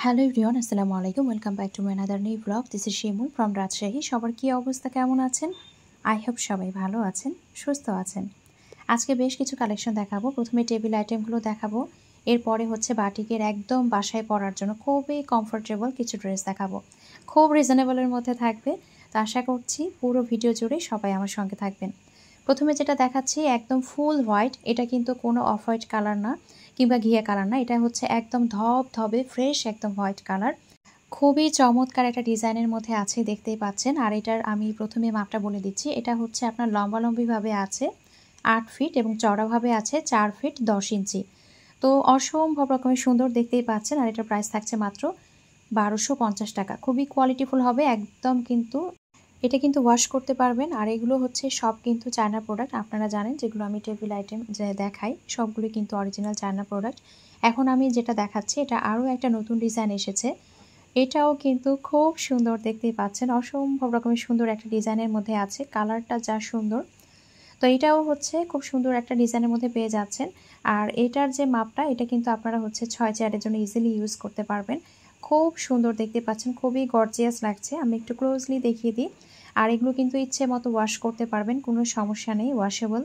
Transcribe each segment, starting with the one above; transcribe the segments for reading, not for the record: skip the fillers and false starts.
Hello everyone, আসসালামু আলাইকুম। Welcome back to my another new blog. This is Shimul from Rajshahi. সবার কী অবস্থা, কেমন আছেন? আই হোপ সবাই ভালো আছেন, সুস্থ আছেন। আজকে বেশ কিছু কালেকশন দেখাবো। প্রথমে টেবিল আইটেমগুলো দেখাবো, এরপরে হচ্ছে বাটিকের একদম বাসায় পরার জন্য খুবই কমফোর্টেবল কিছু ড্রেস দেখাবো। খুব রিজনেবলের মধ্যে থাকবে, তো আশা করছি পুরো ভিডিও জুড়ে সবাই আমার সঙ্গে থাকবেন। প্রথমে যেটা দেখাচ্ছি একদম ফুল হোয়াইট, এটা কিন্তু কোনো অফ হোয়াইট কালার না কিংবা ঘিয়া কালার না, এটা হচ্ছে একদম ধবধবে ফ্রেশ একদম হোয়াইট কালার। খুবই চমৎকার একটা ডিজাইনের মধ্যে আছে, দেখতেই পাচ্ছেন। আর এটার আমি প্রথমে মাপটা বলে দিচ্ছি। এটা হচ্ছে আপনার লম্বালম্বিভাবে আছে 8 ফিট এবং চওড়াভাবে আছে 4 ফিট 10 ইঞ্চি। তো অসম্ভব রকমের সুন্দর, দেখতেই পাচ্ছেন। আর এটার প্রাইস থাকছে মাত্র 1250 টাকা। খুবই কোয়ালিটিফুল হবে একদম, কিন্তু এটা কিন্তু ওয়াশ করতে পারবেন। আর এগুলো হচ্ছে সব কিন্তু চায়না প্রোডাক্ট। আপনারা জানেন যেগুলো আমি টেবিল আইটেম যে দেখাই সবগুলো কিন্তু অরিজিনাল চায়না প্রোডাক্ট। এখন আমি যেটা দেখাচ্ছি এটা আরও একটা নতুন ডিজাইন এসেছে, এটাও কিন্তু খুব সুন্দর, দেখতেই পাচ্ছেন। অসম্ভব রকমের সুন্দর একটা ডিজাইনের মধ্যে আছে, কালারটা যা সুন্দর। তো এটাও হচ্ছে খুব সুন্দর একটা ডিজাইনের মধ্যে পেয়ে যাচ্ছেন। আর এটার যে মাপটা, এটা কিন্তু আপনারা হচ্ছে 6 চেয়ারের জন্য ইজিলি ইউজ করতে পারবেন। খুব সুন্দর, দেখতে পাচ্ছেন, খুবই গর্জিয়াস লাগছে। আমি একটু ক্লোজলি দেখিয়ে দিই। আর এগুলো কিন্তু ইচ্ছে মতো ওয়াশ করতে পারবেন, কোনো সমস্যা নেই, ওয়াশেবল।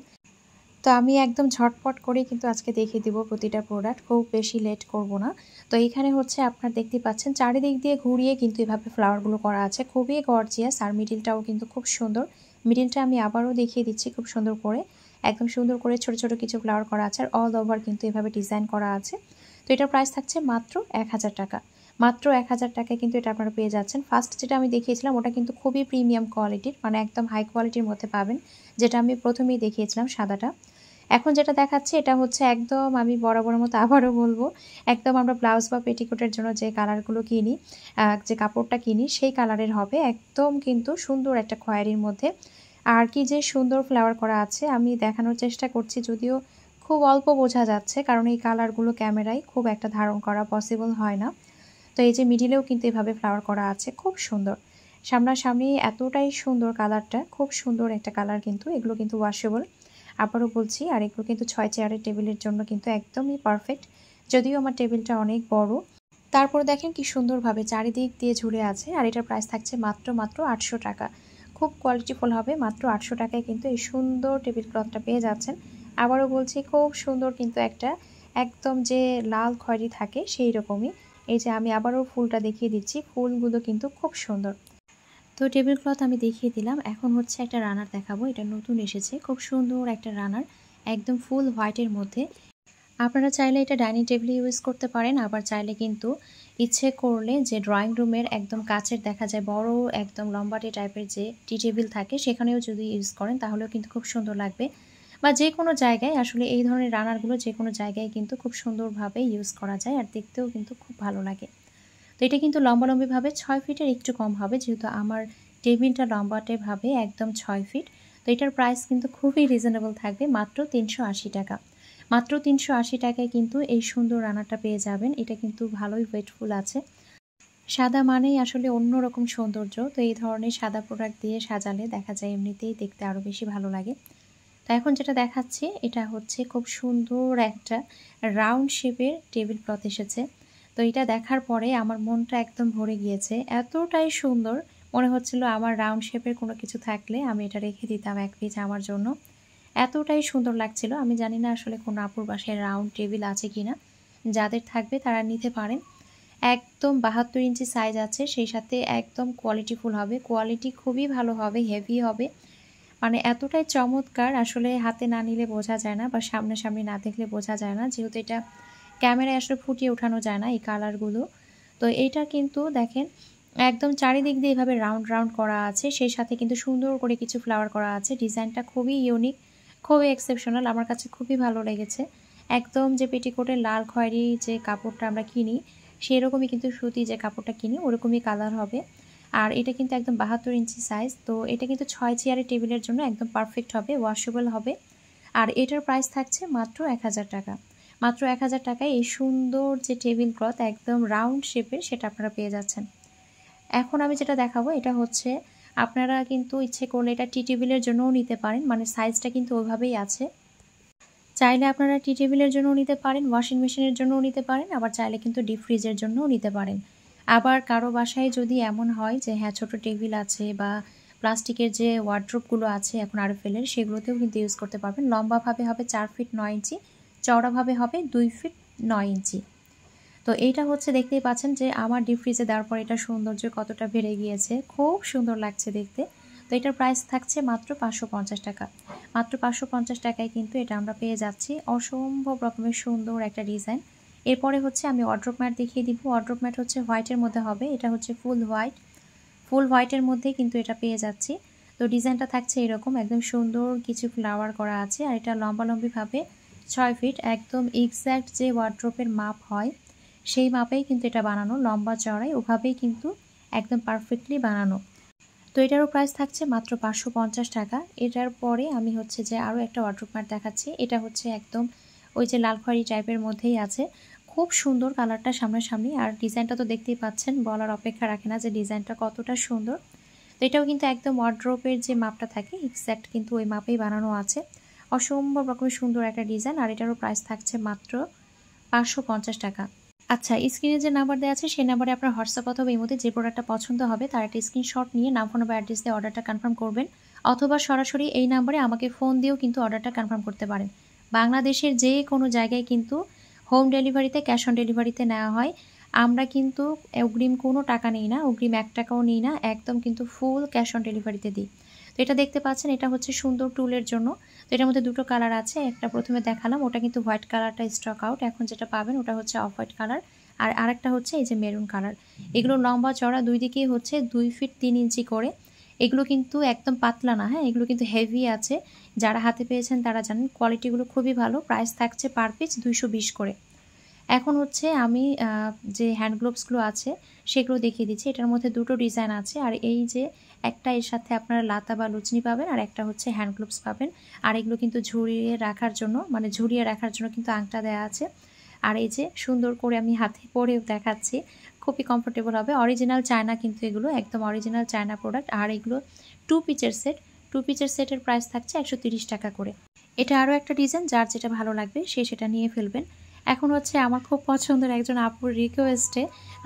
তো আমি একদম ঝটপট করে কিন্তু আজকে দেখিয়ে দিব প্রতিটা প্রোডাক্ট, খুব বেশি লেট করব না। তো এখানে হচ্ছে আপনার দেখতে পাচ্ছেন চারিদিক দিয়ে ঘুরিয়ে কিন্তু এভাবে ফ্লাওয়ারগুলো করা আছে, খুবই গর্জিয়াস। আর মিডিলটাও কিন্তু খুব সুন্দর। মিডিলটা আমি আবারও দেখিয়ে দিচ্ছি খুব সুন্দর করে, একদম সুন্দর করে ছোট ছোট কিছু ফ্লাওয়ার করা আছে। আর অল ওভার কিন্তু এভাবে ডিজাইন করা আছে। তো এটার প্রাইস থাকছে মাত্র 1000 টাকা। মাত্র 1000 টাকায় কিন্তু এটা আপনারা পেয়ে যাচ্ছেন। ফার্স্ট যেটা আমি দেখিয়েছিলাম ওটা কিন্তু খুবই প্রিমিয়াম কোয়ালিটির, মানে একদম হাই কোয়ালিটির মধ্যে পাবেন, যেটা আমি প্রথমেই দেখিয়েছিলাম সাদাটা। এখন যেটা দেখাচ্ছি এটা হচ্ছে একদম, আমি বরাবরের মতো আবারও বলবো, একদম আমরা ব্লাউজ বা পেটিকোটের জন্য যে কালারগুলো কিনি, যে কাপড়টা কিনি, সেই কালারের হবে। একদম কিন্তু সুন্দর একটা খয়েরির মধ্যে। আর কি যে সুন্দর ফ্লাওয়ার করা আছে, আমি দেখানোর চেষ্টা করছি, যদিও খুব অল্প বোঝা যাচ্ছে, কারণ এই কালারগুলো ক্যামেরায় খুব একটা ধারণ করা পসিবল হয় না। তো এই যে মিডিলেও কিন্তু এভাবে ফ্লাওয়ার করা আছে, খুব সুন্দর। সামনাসামনি এতটাই সুন্দর কালারটা, খুব সুন্দর একটা কালার। কিন্তু এগুলো কিন্তু ওয়াশেবল, আবারও বলছি। আর এগুলো কিন্তু 6 চেয়ারের টেবিলের জন্য কিন্তু একদমই পারফেক্ট। যদিও আমার টেবিলটা অনেক বড়, তারপর দেখেন কি সুন্দরভাবে চারিদিক দিয়ে ঝুলে আছে। আর এটার প্রাইস থাকছে মাত্র 800 টাকা। খুব কোয়ালিটিফুল হবে, মাত্র 800 টাকায় কিন্তু এই সুন্দর টেবিল ক্লথটা পেয়ে যাচ্ছেন। আবারও বলছি, খুব সুন্দর কিন্তু একটা, একদম যে লাল খয়েরি থাকে সেই রকমই। এই যে আমি আবারও ফুলটা দেখিয়ে দিচ্ছি, ফুলগুলো কিন্তু খুব সুন্দর। তো টেবিল ক্লথ আমি দেখিয়ে দিলাম। এখন হচ্ছে একটা রানার দেখাবো, এটা নতুন এসেছে, খুব সুন্দর একটা রানার, একদম ফুল হোয়াইটের মধ্যে। আপনারা চাইলে এটা ডাইনিং টেবিলে ইউজ করতে পারেন, আবার চাইলে কিন্তু ইচ্ছে করলে যে ড্রয়িং রুমের একদম কাচের দেখা যায় বড় একদম লম্বাটে টাইপের যে টি টেবিল থাকে, সেখানেও যদি ইউজ করেন তাহলেও কিন্তু খুব সুন্দর লাগবে। বা যে কোনো জায়গায়, আসলে এই ধরনের রানারগুলো যে কোনো জায়গায় কিন্তু খুব সুন্দরভাবে ইউজ করা যায়, আর দেখতেও কিন্তু খুব ভালো লাগে। তো এটা কিন্তু লম্বালম্বিভাবে 6 ফিটের একটু কম হবে, যেহেতু আমার টেবিলটা লম্বাটেভাবে একদম 6 ফিট। তো এটার প্রাইস কিন্তু খুবই রিজনেবল থাকবে, মাত্র 380 টাকা। মাত্র 380 টাকায় কিন্তু এই সুন্দর রানারটা পেয়ে যাবেন। এটা কিন্তু ভালোই ওয়েটফুল আছে। সাদা মানেই আসলে অন্যরকম সৌন্দর্য। তো এই ধরনের সাদা প্রোডাক্ট দিয়ে সাজালে দেখা যায় এমনিতেই দেখতে আরও বেশি ভালো লাগে। তো এখন যেটা দেখাচ্ছি এটা হচ্ছে খুব সুন্দর একটা রাউন্ড শেপের টেবিল ক্লথ এসেছে। তো এটা দেখার পরে আমার মনটা একদম ভরে গিয়েছে, এতটাই সুন্দর। মনে হচ্ছিল আমার রাউন্ড শেপের কোনো কিছু থাকলে আমি এটা রেখে দিতাম এক পিস আমার জন্য, এতটাই সুন্দর লাগছিল। আমি জানি না আসলে কোনো আপুর বাসায় রাউন্ড টেবিল আছে কিনা, যাদের থাকবে তারা নিতে পারেন। একদম 72 ইঞ্চি সাইজ আছে, সেই সাথে একদম কোয়ালিটিফুল হবে, কোয়ালিটি খুবই ভালো হবে, হেভি হবে। মানে এতটাই চমৎকার, আসলে হাতে না নিলে বোঝা যায় না, বা সামনাসামনি না দেখলে বোঝা যায় না, যেহেতু এটা ক্যামেরায় আসলে ফুটিয়ে ওঠানো যায় না এই কালারগুলো। তো এইটা কিন্তু দেখেন একদম চারিদিক দিয়ে এভাবে রাউন্ড রাউন্ড করা আছে, সেই সাথে কিন্তু সুন্দর করে কিছু ফ্লাওয়ার করা আছে। ডিজাইনটা খুবই ইউনিক, খুবই এক্সেপশনাল, আমার কাছে খুবই ভালো লেগেছে। একদম যে পেটিকোটের লাল খয়েরি যে কাপড়টা আমরা কিনি, সেরকমই কিন্তু সুতি যে কাপড়টা কিনি ওরকমই কালার হবে। আর এটা কিন্তু একদম 72 ইঞ্চি সাইজ। তো এটা কিন্তু 6 চেয়ারের টেবিলের জন্য একদম পারফেক্ট হবে, ওয়াশেবল হবে। আর এটার প্রাইস থাকছে মাত্র 1000 টাকা। মাত্র 1000 টাকায় এই সুন্দর যে টেবিল ক্লথ একদম রাউন্ড শেপের, সেটা আপনারা পেয়ে যাচ্ছেন। এখন আমি যেটা দেখাবো এটা হচ্ছে, আপনারা কিন্তু ইচ্ছে করলে এটা টি টেবিলের জন্যও নিতে পারেন, মানে সাইজটা কিন্তু ওইভাবেই আছে। চাইলে আপনারা টি টেবিলের জন্যও নিতে পারেন, ওয়াশিং মেশিনের জন্যও নিতে পারেন, আবার চাইলে কিন্তু ডিপ ফ্রিজের জন্যও নিতে পারেন। আবার কারো বাসায় যদি এমন হয় যে হ্যাঁ ছোট টেবিল আছে বা প্লাস্টিকের যে ওয়ার্ড্রোবগুলো আছে এখন আরএফএলের, সেগুলোতেও কিন্তু ইউজ করতে পারবেন। লম্বাভাবে হবে 4 ফিট 9 ইঞ্চি, চওড়াভাবে হবে 2 ফিট 9 ইঞ্চি। তো এইটা হচ্ছে দেখতেই পাচ্ছেন যে আমার ডিপ ফ্রিজে দেওয়ার পর এটা সৌন্দর্য কতটা বেড়ে গিয়েছে, খুব সুন্দর লাগছে দেখতে। তো এটার প্রাইস থাকছে মাত্র 550 টাকা। মাত্র 550 টাকায় কিন্তু এটা আমরা পেয়ে যাচ্ছি। অসম্ভব রকমের সুন্দর একটা ডিজাইন। এরপরে হচ্ছে আমি ওয়ার্ড্রোব ম্যাট দেখিয়ে দিব। ওয়ার্ড্রোব ম্যাট হচ্ছে হোয়াইটের মধ্যে হবে, এটা হচ্ছে ফুল হোয়াইটের মধ্যে কিন্তু এটা পেয়ে যাচ্ছি। তো ডিজাইনটা থাকছে এরকম, একদম সুন্দর কিছু ফ্লাওয়ার করা আছে। আর এটা লম্বালম্বিভাবে 6 ফিট, একদম এক্স্যাক্ট যে ওয়ার্ড্রোবের মাপ হয় সেই মাপেই কিন্তু এটা বানানো, লম্বা চড়াই ওভাবেই কিন্তু একদম পারফেক্টলি বানানো। তো এটারও প্রাইস থাকছে মাত্র 550 টাকা। এটার পরে আমি হচ্ছে যে আরও একটা ওয়ার্ড্রোব ম্যাট দেখাচ্ছি। এটা হচ্ছে একদম ওই যে লাল খয়েরি টাইপের মধ্যেই আছে, খুব সুন্দর কালারটা সামনাসামনি। আর ডিজাইনটা তো দেখতেই পাচ্ছেন, বলার অপেক্ষা রাখে না যে ডিজাইনটা কতটা সুন্দর। তো এটাও কিন্তু একদম ওয়ার্ড্রোবের যে মাপটা থাকে এক্স্যাক্ট কিন্তু ওই মাপেই বানানো আছে। অসম্ভব রকমের সুন্দর একটা ডিজাইন। আর এটারও প্রাইস থাকছে মাত্র 550 টাকা। আচ্ছা, স্ক্রিনে যে নাম্বার দেওয়া আছে সেই নাম্বারে আপনার হোয়াটসঅ্যাপ অথবা ইমোতে যে প্রোডাক্টটা পছন্দ হবে তার একটা স্ক্রিনশট নিয়ে নাম, ফোন বা অ্যাড্রেস দিয়ে অর্ডারটা কনফার্ম করবেন, অথবা সরাসরি এই নাম্বারে আমাকে ফোন দিয়েও কিন্তু অর্ডারটা কনফার্ম করতে পারেন। বাংলাদেশের যে কোনো জায়গায় কিন্তু হোম ডেলিভারিতে, ক্যাশ অন ডেলিভারিতে নেওয়া হয়। আমরা কিন্তু অগ্রিম কোনো টাকা নিই না, অগ্রিম 1 টাকাও নিই না, একদম কিন্তু ফুল ক্যাশ অন ডেলিভারিতে দিই। তো এটা দেখতে পাচ্ছেন, এটা হচ্ছে সুন্দর টুলের জন্য। তো এটার মধ্যে দুটো কালার আছে, একটা প্রথমে দেখালাম ওটা কিন্তু হোয়াইট কালারটা স্টক আউট, এখন যেটা পাবেন ওটা হচ্ছে অফ হোয়াইট কালার। আর আরেকটা হচ্ছে এই যে মেরুন কালার। এগুলো লম্বা চড়া দুই দিকেই হচ্ছে 2 ফিট 3 ইঞ্চি করে। এগুলো কিন্তু একদম পাতলা না, হ্যাঁ এগুলো কিন্তু হেভি আছে। যারা হাতে পেয়েছেন তারা জানেন কোয়ালিটিগুলো খুবই ভালো। প্রাইস থাকছে পার পিস 220 করে। এখন হচ্ছে আমি যে হ্যান্ড গ্লোভসগুলো আছে সেগুলো দেখিয়ে দিচ্ছি। এটার মধ্যে দুটো ডিজাইন আছে। আর এই যে একটা এর সাথে আপনারা লাতা বা লুচনি পাবেন, আর একটা হচ্ছে হ্যান্ড গ্লোভস পাবেন। আর এগুলো কিন্তু ঝুলিয়ে রাখার জন্য, মানে ঝুলিয়ে রাখার জন্য কিন্তু আংটা দেওয়া আছে। আর এই যে সুন্দর করে আমি হাতে পরেও দেখাচ্ছি, খুবই কমফোর্টেবল হবে। অরিজিনাল চায়না কিন্তু এগুলো, একদম অরিজিনাল চায়না প্রোডাক্ট। আর এগুলো 2 পিচের সেট। 2 পিচের সেটের প্রাইস থাকছে 130 টাকা করে। এটা আরও একটা ডিজাইন, যার যেটা ভালো লাগবে সে সেটা নিয়ে ফেলবেন। এখন হচ্ছে আমার খুব পছন্দের একজন আপুর রিকোয়েস্টে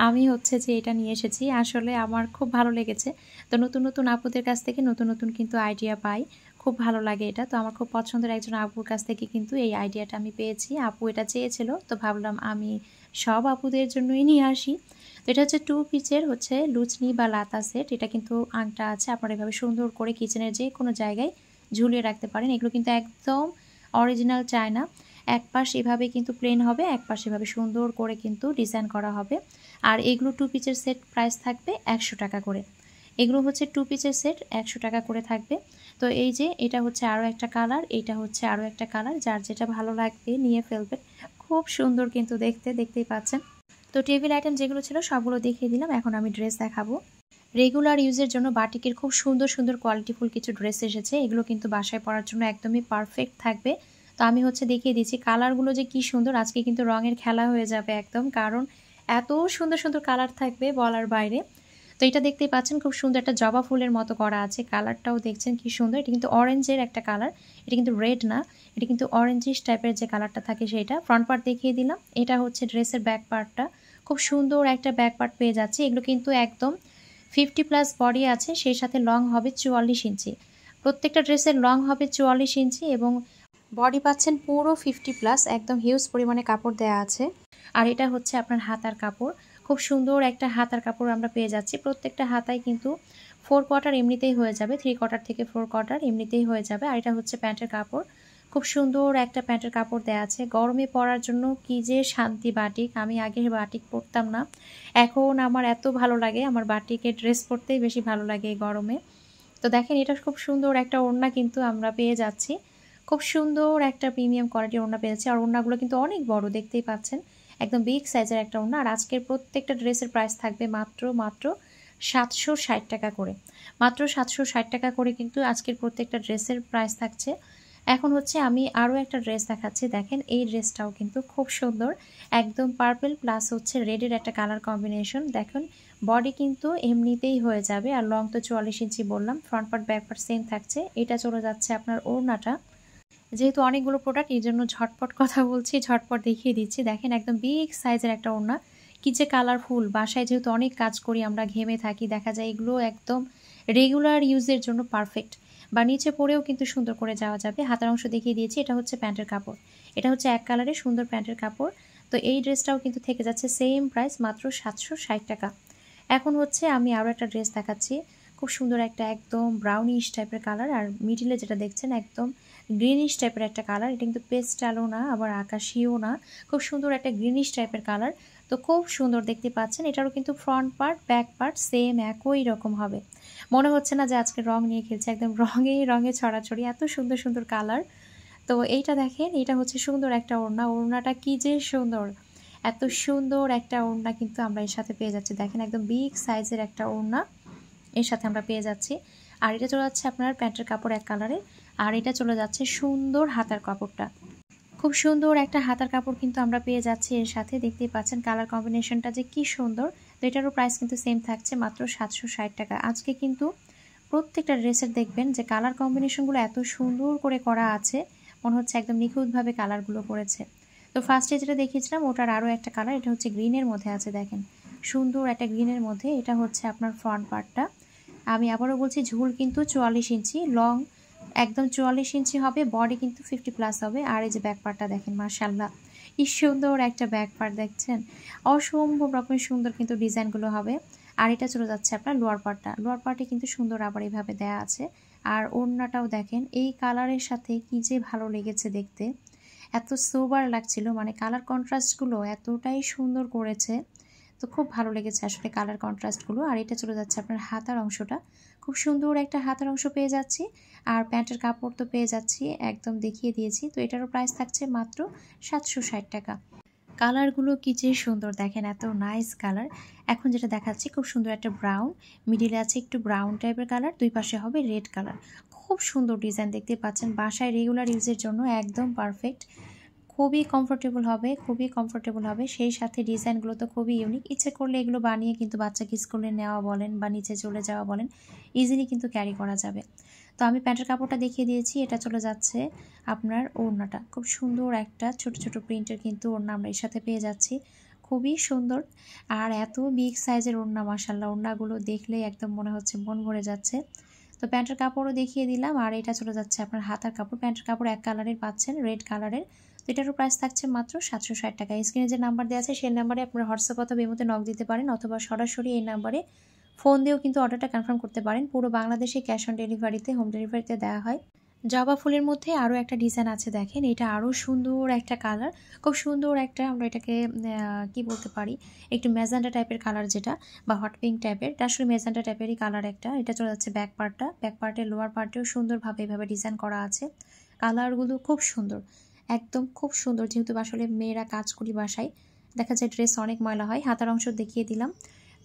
আমি হচ্ছে যে এটা নিয়ে এসেছি। আসলে আমার খুব ভালো লেগেছে। তো নতুন নতুন আপুদের কাছ থেকে নতুন নতুন কিন্তু আইডিয়া পাই, খুব ভালো লাগে এটা। তো আমার খুব পছন্দের একজন আপুর কাছ থেকে কিন্তু এই আইডিয়াটা আমি পেয়েছি। আপু এটা চেয়েছিল, তো ভাবলাম আমি সব আপুদের জন্যই নিয়ে আসি। তো এটা হচ্ছে 2 পিচের হচ্ছে লুচনি বা লাতা সেট। এটা কিন্তু আংটা আছে, আপনারা এভাবে সুন্দর করে কিচেনের যে কোনো জায়গায় ঝুলিয়ে রাখতে পারেন। এগুলো কিন্তু একদম অরিজিনাল চায়না। এক পাশ এভাবে কিন্তু প্লেন হবে, এক পাশ এভাবে সুন্দর করে কিন্তু ডিজাইন করা হবে। আর এগুলো 2 পিচের সেট প্রাইস থাকবে 100 টাকা করে। এগুলো হচ্ছে 2 পিচের সেট 100 টাকা করে থাকবে। তো এই যে এটা হচ্ছে আরও একটা কালার, এটা হচ্ছে আরও একটা কালার, যার যেটা ভালো লাগবে নিয়ে ফেলবেন। খুব সুন্দর কিন্তু দেখতে, দেখতেই পাচ্ছেন। তো টেবিল আইটেম যেগুলো ছিল সবগুলো দেখিয়ে দিলাম। এখন আমি ড্রেস দেখাবো। রেগুলার ইউজের জন্য বাটিকের খুব সুন্দর সুন্দর কোয়ালিটিফুল কিছু ড্রেস এসেছে। এগুলো কিন্তু বাসায় পরার জন্য একদমই পারফেক্ট থাকবে। তো আমি হচ্ছে দেখিয়ে দিচ্ছি কালারগুলো যে কি সুন্দর। আজকে কিন্তু রঙের খেলা হয়ে যাবে একদম, কারণ এত সুন্দর সুন্দর কালার থাকবে বলার বাইরে। তো এটা দেখতেই পাচ্ছেন, খুব সুন্দর একটা জবা ফুলের মতো করা আছে। কালারটাও দেখছেন কি সুন্দর। এটা কিন্তু অরেঞ্জের একটা কালার, এটা কিন্তু রেড না, এটা কিন্তু অরেঞ্জিশ টাইপের যে কালারটা থাকে সেটা। ফ্রন্ট পার্ট দেখিয়ে দিলাম। এটা হচ্ছে ড্রেসের ব্যাক পার্টটা, খুব সুন্দর একটা ব্যাক পার্ট পেয়ে যাচ্ছে। এগুলো কিন্তু একদম 50+ বডি আছে, সেই সাথে লং হবে 44 ইঞ্চি। প্রত্যেকটা ড্রেসের লং হবে 44 ইঞ্চি এবং বডি পাচ্ছেন পুরো 50+, একদম হিউজ পরিমাণে কাপড় দেয়া আছে। আর এটা হচ্ছে আপনার হাতার কাপড়, খুব সুন্দর একটা হাতার কাপড় আমরা পেয়ে যাচ্ছি। প্রত্যেকটা হাতায় কিন্তু 4 কোয়ার্টার এমনিতেই হয়ে যাবে, 3 কোয়ার্টার থেকে 4 কোয়ার্টার এমনিতেই হয়ে যাবে। আর এটা হচ্ছে প্যান্টের কাপড়, খুব সুন্দর একটা প্যান্টের কাপড় দেওয়া আছে। গরমে পরার জন্য কি যে শান্তি বাটিক। আমি আগে বাটিক পরতাম না, এখন আমার এত ভালো লাগে, আমার বাটিকের ড্রেস পরতেই বেশি ভালো লাগে এই গরমে। তো দেখেন এটা খুব সুন্দর একটা ওড়না কিন্তু আমরা পেয়ে যাচ্ছি। খুব সুন্দর একটা প্রিমিয়াম কোয়ালিটির ওড়না পেয়েছি। আর ওড়নাগুলো কিন্তু অনেক বড়, দেখতেই পাচ্ছেন, একদম বিগ সাইজের একটা ওড়না। আর আজকের প্রত্যেকটা ড্রেসের প্রাইস থাকবে মাত্র 760 টাকা করে। মাত্র 760 টাকা করে কিন্তু আজকের প্রত্যেকটা ড্রেসের প্রাইস থাকছে। এখন হচ্ছে আমি আরও একটা ড্রেস দেখাচ্ছি। দেখেন এই ড্রেসটাও কিন্তু খুব সুন্দর, একদম পার্পল প্লাস হচ্ছে রেডের একটা কালার কম্বিনেশন। দেখুন বডি কিন্তু এমনিতেই হয়ে যাবে। আর লং তো 44 ইঞ্চি বললাম, front part back part same থাকছে। এটা চলে যাচ্ছে আপনার ওড়নাটা, যেহেতু অনেকগুলো প্রোডাক্ট এই জন্য ঝটপট কথা বলছি, ঝটপট দেখিয়ে দিচ্ছি। দেখেন একদম বিগ সাইজের একটা ওড়না, কি যে কালারফুল। বাসায় যেহেতু অনেক কাজ করি আমরা, ঘেমে থাকি, দেখা যায় এগুলো একদম রেগুলার ইউজের জন্য পারফেক্ট, বা নিচে পরেও কিন্তু সুন্দর করে যাওয়া যাবে। হাতার অংশ দেখিয়ে দিয়েছি, এটা হচ্ছে প্যান্টের কাপড়, এটা হচ্ছে এক কালারের সুন্দর প্যান্টের কাপড়। তো এই ড্রেসটাও কিন্তু থেকে যাচ্ছে সেম প্রাইস, মাত্র 760 টাকা। এখন হচ্ছে আমি আরও একটা ড্রেস দেখাচ্ছি, খুব সুন্দর একটা একদম ব্রাউনিশ টাইপের কালার, আর মিডিলে যেটা দেখছেন একদম গ্রিনিশ টাইপের একটা কালার। এটা কিন্তু পেস্টালও না আবার আকাশিও না, খুব সুন্দর একটা গ্রিনিশ টাইপের কালার। তো খুব সুন্দর দেখতে পাচ্ছেন। এটারও কিন্তু front part back part same একই রকম হবে, মনে হচ্ছে না যে আজকে রং নিয়ে খেলছে, একদম রঙে রঙে ছড়াছড়ি, এত সুন্দর সুন্দর কালার। তো এইটা দেখেন, এটা হচ্ছে সুন্দর একটা ওড়না, ওড়নাটা কি যে সুন্দর, এত সুন্দর একটা ওড়না কিন্তু আমরা এর সাথে পেয়ে যাচ্ছি। দেখেন একদম বিগ সাইজের একটা ওড়না এর সাথে আমরা পেয়ে যাচ্ছি। আর এটা চলে যাচ্ছে আপনার প্যান্টের কাপড় এক কালারে, আর এটা চলে যাচ্ছে সুন্দর হাতার কাপড়টা, খুব সুন্দর একটা হাতার কাপড় কিন্তু আমরা পেয়ে যাচ্ছি এর সাথে। দেখতেই পাচ্ছেন কালার কম্বিনেশনটা যে কি সুন্দর। তো এটারও প্রাইস কিন্তু সেম থাকছে, মাত্র 760 টাকা। আজকে কিন্তু প্রত্যেকটা ড্রেসের দেখবেন যে কালার কম্বিনেশনগুলো এত সুন্দর করে করা আছে, মনে হচ্ছে একদম নিখুঁতভাবে কালারগুলো করেছে। তো ফার্স্টে যেটা দেখিয়েছিলাম ওটার আরও একটা কালার, এটা হচ্ছে গ্রিনের মধ্যে আছে, দেখেন সুন্দর একটা গ্রিনের মধ্যে। এটা হচ্ছে আপনার ফ্রন্ট পার্টটা, আমি আবারও বলছি ঝুল কিন্তু 44 ইঞ্চি লং, একদম 44 ইঞ্চি হবে, বডি কিন্তু 50+ হবে। আর এই যে ব্যাক পার্টটা দেখেন, মাশাল্লাহ কি সুন্দর একটা ব্যাক পার্ট, দেখছেন অসম্ভব রকমের সুন্দর কিন্তু ডিজাইনগুলো হবে। আর এটা চলে যাচ্ছে আপনার লোয়ার পার্টটা, লোয়ার পার্টে কিন্তু সুন্দর আবার এইভাবে দেয়া আছে। আর ওড়নাটাও দেখেন এই কালারের সাথে কি যে ভালো লেগেছে দেখতে, এত সোবার লাগছিল, মানে কালার কন্ট্রাস্টগুলো এতটাই সুন্দর করেছে। তো খুব ভালো লেগেছে আসলে কালার কন্ট্রাস্টগুলো। আর এটা চলে যাচ্ছে আপনার হাতার অংশটা, খুব সুন্দর একটা হাতার অংশ পেয়ে যাচ্ছি। আর প্যান্টের কাপড় তো পেয়ে যাচ্ছি, একদম দেখিয়ে দিয়েছি। তো এটারও প্রাইস থাকছে মাত্র 760 টাকা। কালারগুলো কি যে সুন্দর, দেখেন এত নাইস কালার। এখন যেটা দেখাচ্ছি খুব সুন্দর একটা ব্রাউন, মিডিলে আছে একটু ব্রাউন টাইপের কালার, দুই পাশে হবে রেড কালার, খুব সুন্দর ডিজাইন দেখতে পাচ্ছেন। বাসায় রেগুলার ইউজের জন্য একদম পারফেক্ট, খুবই কমফোর্টেবল হবে, খুবই কমফোর্টেবল হবে। সেই সাথে ডিজাইনগুলো তো খুবই ইউনিক, ইচ্ছে করলে এগুলো বানিয়ে কিন্তু বাচ্চাকে স্কুলে নেওয়া বলেন বা নিচে চলে যাওয়া বলেন, ইজিলি কিন্তু ক্যারি করা যাবে। তো আমি প্যান্টের কাপড়টা দেখিয়ে দিয়েছি, এটা চলে যাচ্ছে আপনার ওড়নাটা, খুব সুন্দর একটা ছোট ছোট প্রিন্টের কিন্তু ওড়না আমরা এর সাথে পেয়ে যাচ্ছি, খুবই সুন্দর। আর এত বিগ সাইজের ওড়না, মাশাল্লাহ ওড়নাগুলো দেখলে একদম মনে হচ্ছে মন ভরে যাচ্ছে। তো প্যান্টের কাপড়ও দেখিয়ে দিলাম। আর এটা চলে যাচ্ছে আপনার হাতার কাপড়, প্যান্টের কাপড় এক কালারের পাচ্ছেন, রেড কালারের। তো এটারও প্রাইস থাকছে মাত্র 760 টাকা। স্ক্রিনে যে নাম্বার দেওয়া আছে সেই নাম্বারে আপনার হোয়াটসঅ্যাপ অথবা ইমোতে নক দিতে পারেন, অথবা সরাসরি এই নাম্বারে ফোন দিয়েও কিন্তু অর্ডারটা কনফার্ম করতে পারেন। পুরো বাংলাদেশে ক্যাশ অন ডেলিভারিতে, হোম ডেলিভারিতে দেওয়া হয়। জবা ফুলের মধ্যে আরও একটা ডিজাইন আছে, দেখেন এটা আরও সুন্দর একটা কালার, খুব সুন্দর একটা, আমরা এটাকে কি বলতে পারি, একটু ম্যাজেন্টা টাইপের কালার যেটা, বা হট পিঙ্ক টাইপের, এটা আসলে ম্যাজেন্টা টাইপেরই কালার একটা। এটা চলে যাচ্ছে ব্যাক পার্টটা, ব্যাক পার্টের লোয়ার পার্টেও সুন্দরভাবে এভাবে ডিজাইন করা আছে। কালারগুলো খুব সুন্দর, একদম খুব সুন্দর। যেহেতু আসলে মেয়েরা কাজ করি বাসায়, দেখা যায় ড্রেস অনেক ময়লা হয়। হাতার অংশ দেখিয়ে দিলাম।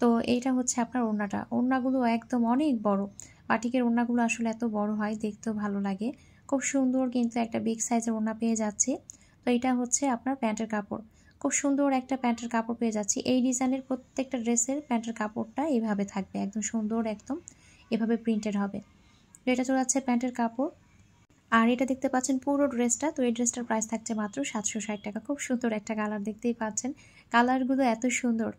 তো এইটা হচ্ছে আপনার ওড়নাটা, ওড়নাগুলো একদম অনেক বড়, বাটিকের ওড়নাগুলো আসলে এত বড় হয়, দেখতেও ভালো লাগে। খুব সুন্দর কিন্তু একটা বিগ সাইজের ওড়না পেয়ে যাচ্ছি। তো এটা হচ্ছে আপনার প্যান্টের কাপড়, খুব সুন্দর একটা প্যান্টের কাপড় পেয়ে যাচ্ছি। এই ডিজাইনের প্রত্যেকটা ড্রেসের প্যান্টের কাপড়টা এভাবে থাকবে, একদম সুন্দর, একদম এভাবে প্রিন্টেড হবে। তো এটা চলে যাচ্ছে প্যান্টের কাপড়। আর এটা দেখতে পাচ্ছেন পুরো ড্রেসটা, তো এই ড্রেসটার প্রাইস থাকছে মাত্র 760 টাকা। খুব সুন্দর একটা কালার, দেখতেই পাচ্ছেন কালারগুলো এত সুন্দর।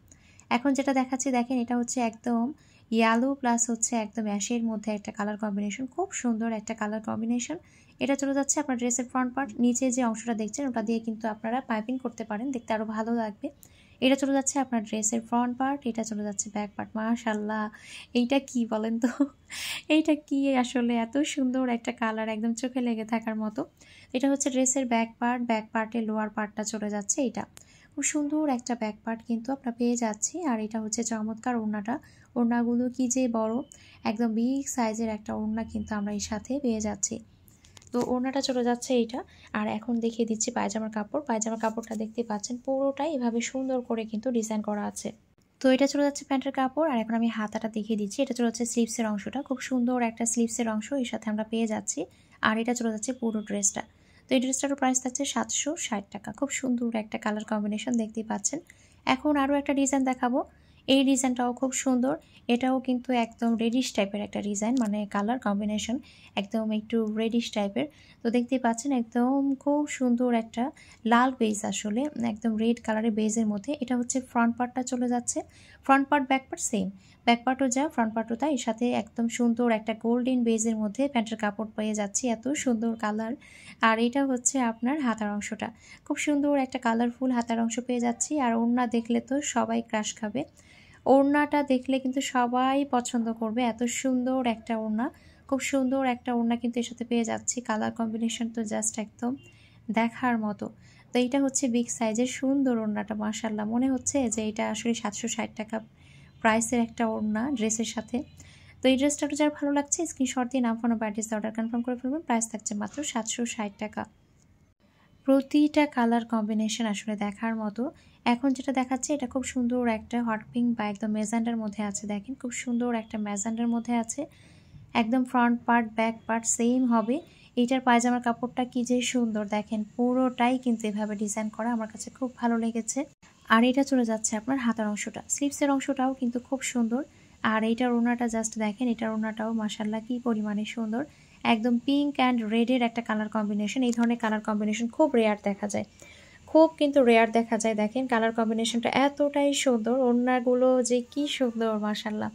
এখন যেটা দেখাচ্ছি দেখেন, এটা হচ্ছে একদম ইয়েলো প্লাস হচ্ছে একদম অ্যাশের মধ্যে একটা কালার কম্বিনেশন, খুব সুন্দর একটা কালার কম্বিনেশন। এটা চলে যাচ্ছে আপনার ড্রেসের ফ্রন্ট পার্ট, নিচে যে অংশটা দেখছেন ওটা দিয়ে কিন্তু আপনারা পাইপিং করতে পারেন, দেখতে আরও ভালো লাগবে। এটা চলে যাচ্ছে আপনার ড্রেসের ফ্রন্ট পার্ট, এটা চলে যাচ্ছে ব্যাক পার্ট। মাশাল্লাহ, এইটা কি বলেন তো, এইটা কি আসলে এত সুন্দর একটা কালার, একদম চোখে লেগে থাকার মতো। এটা হচ্ছে ড্রেসের ব্যাক পার্ট, ব্যাক পার্টের লোয়ার পার্টটা চলে যাচ্ছে, এটা খুব সুন্দর একটা ব্যাক পার্ট কিন্তু আমরা পেয়ে যাচ্ছি। আর এটা হচ্ছে চমৎকার ওড়নাটা, ওড়নাগুলো কি যে বড়, একদম বিগ সাইজের একটা ওড়না কিন্তু আমরা এর সাথে পেয়ে যাচ্ছি। তো ওড়নাটা চলে যাচ্ছে এইটা। আর এখন দেখিয়ে দিচ্ছি পায়জামার কাপড়, পায়জামার কাপড়টা দেখতে পাচ্ছেন পুরোটাই এভাবে সুন্দর করে কিন্তু ডিজাইন করা আছে। তো এটা চলে যাচ্ছে প্যান্টের কাপড়। আর এখন আমি হাতাটা দেখিয়ে দিচ্ছি, এটা চলে যাচ্ছে স্লিভসের অংশটা, খুব সুন্দর একটা স্লিভসের অংশ এর সাথে আমরা পেয়ে যাচ্ছি। আর এটা চলে যাচ্ছে পুরো ড্রেসটা। তো এই ড্রেসটারও প্রাইস থাকছে 760 টাকা। খুব সুন্দর একটা কালার কম্বিনেশন দেখতেই পাচ্ছেন। এখন আরও একটা ডিজাইন দেখাবো, এই ডিজাইনটাও খুব সুন্দর। এটাও কিন্তু একদম রেডিশ টাইপের একটা ডিজাইন, মানে কালার কম্বিনেশন একদম একটু রেডিশ টাইপের। তো দেখতেই পাচ্ছেন একদম খুব সুন্দর একটা লাল বেজ, আসলে একদম রেড কালারের বেজের মধ্যে। এটা হচ্ছে ফ্রন্ট পার্টটা চলে যাচ্ছে, front part back part same, back পার্টও যা ফ্রন্ট পার্টও তাই। এর সাথে একদম সুন্দর একটা গোল্ডেন বেজের মধ্যে প্যান্টের কাপড় পেয়ে যাচ্ছি, এত সুন্দর কালার। আর এটা হচ্ছে আপনার হাতার অংশটা, খুব সুন্দর একটা কালারফুল হাতার অংশ পেয়ে যাচ্ছি। আর ওড়না দেখলে তো সবাই ক্রাশ খাবে, ওড়নাটা দেখলে কিন্তু সবাই পছন্দ করবে, এত সুন্দর একটা ওড়না, খুব সুন্দর একটা ওড়না কিন্তু এর সাথে পেয়ে যাচ্ছি। কালার কম্বিনেশন তো জাস্ট একদম দেখার মতো। তো এইটা হচ্ছে বিগ সাইজের সুন্দর ওড়নাটা, মাশাআল্লাহ মনে হচ্ছে যে এটা আসলে 760 টাকা প্রাইসের একটা ওড়না ড্রেসের সাথে। তো এই ড্রেসটা একটু যার ভালো লাগছে স্ক্রিনশট দিয়ে নাম, ফোন ও অ্যাড্রেস অর্ডার কনফার্ম করে ফেলবেন। প্রাইস থাকছে মাত্র 760 টাকা। প্রতিটা কালার কম্বিনেশন আসলে দেখার মতো। এখন যেটা দেখাচ্ছে এটা খুব সুন্দর একটা হট পিঙ্ক বা একদম ম্যাজেন্ডার মধ্যে আছে, দেখেন খুব সুন্দর একটা ম্যাজেন্ডার মধ্যে আছে, একদম front part back part same হবে। এইটার পায়জামার কাপড়টা কি যে সুন্দর, দেখেন পুরোটাই কিন্তু এভাবে ডিজাইন করা, আমার কাছে খুব ভালো লেগেছে। আর এটা চলে যাচ্ছে আপনার হাতার অংশটা, স্লিভসের অংশটাও কিন্তু খুব সুন্দর। আর এইটার ওড়নাটা জাস্ট দেখেন, এটার ওড়নাটাও মাশাআল্লাহ কি পরিমাণে সুন্দর, একদম পিঙ্ক অ্যান্ড রেডের একটা কালার কম্বিনেশন। এই ধরনের কালার কম্বিনেশন খুব রেয়ার দেখা যায়, খুব কিন্তু রেয়ার দেখা যায়। দেখেন কালার কম্বিনেশনটা এতটাই সুন্দর, ওড়নাগুলো যে কি সুন্দর মাশাআল্লাহ।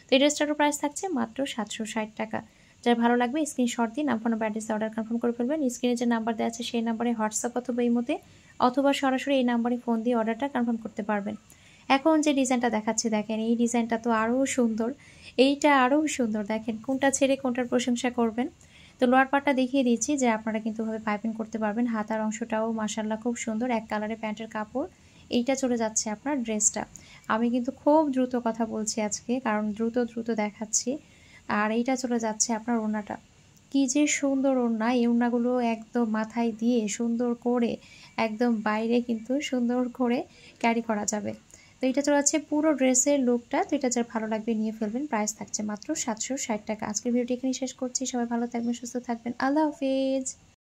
তো এই ড্রেসটারও প্রাইস থাকছে মাত্র 760 টাকা। যার ভালো লাগবে স্ক্রিনশট দিন, নাম, ফোন, অ্যাড্রেস অর্ডার কনফার্ম করে ফেলবেন। স্ক্রিনে যে নাম্বার দেওয়া আছে সেই নাম্বারে হোয়াটসঅ্যাপ অথবা ইমোতে অথবা সরাসরি এই নাম্বারে ফোন দিয়ে অর্ডারটা কনফার্ম করতে পারবেন। এখন যে ডিজাইনটা দেখাচ্ছে দেখেন, এই ডিজাইনটা তো আরও সুন্দর, এইটা আরও সুন্দর, দেখেন কোনটা ছেড়ে কোনটার প্রশংসা করবেন। তো লোয়ার পার্টটা দেখিয়ে দিচ্ছি যে আপনারা কিন্তু ভাবে পাইপিং করতে পারবেন। হাতার অংশটাও মাশাআল্লাহ খুব সুন্দর, এক কালারে প্যান্টের কাপড়। এইটা চলে যাচ্ছে আপনার ড্রেসটা। আমি কিন্তু খুব দ্রুত কথা বলছি আজকে, কারণ দ্রুত দেখাচ্ছি। আর এইটা চলে যাচ্ছে আপনার ওড়নাটা, কি যে সুন্দর ওড়না, এই ওড়নাগুলো একদম মাথায় দিয়ে সুন্দর করে একদম বাইরে কিন্তু সুন্দর করে ক্যারি করা যাবে। তো এটা চলে যাচ্ছে পুরো ড্রেসের লুকটা। তো এটা যার ভালো লাগবে নিয়ে ফেলবেন। প্রাইস থাকছে মাত্র 760 টাকা। আজকের ভিডিওটি এখানেই শেষ করছি। সবাই ভালো থাকবেন, সুস্থ থাকবেন, আল্লাহ হাফেজ।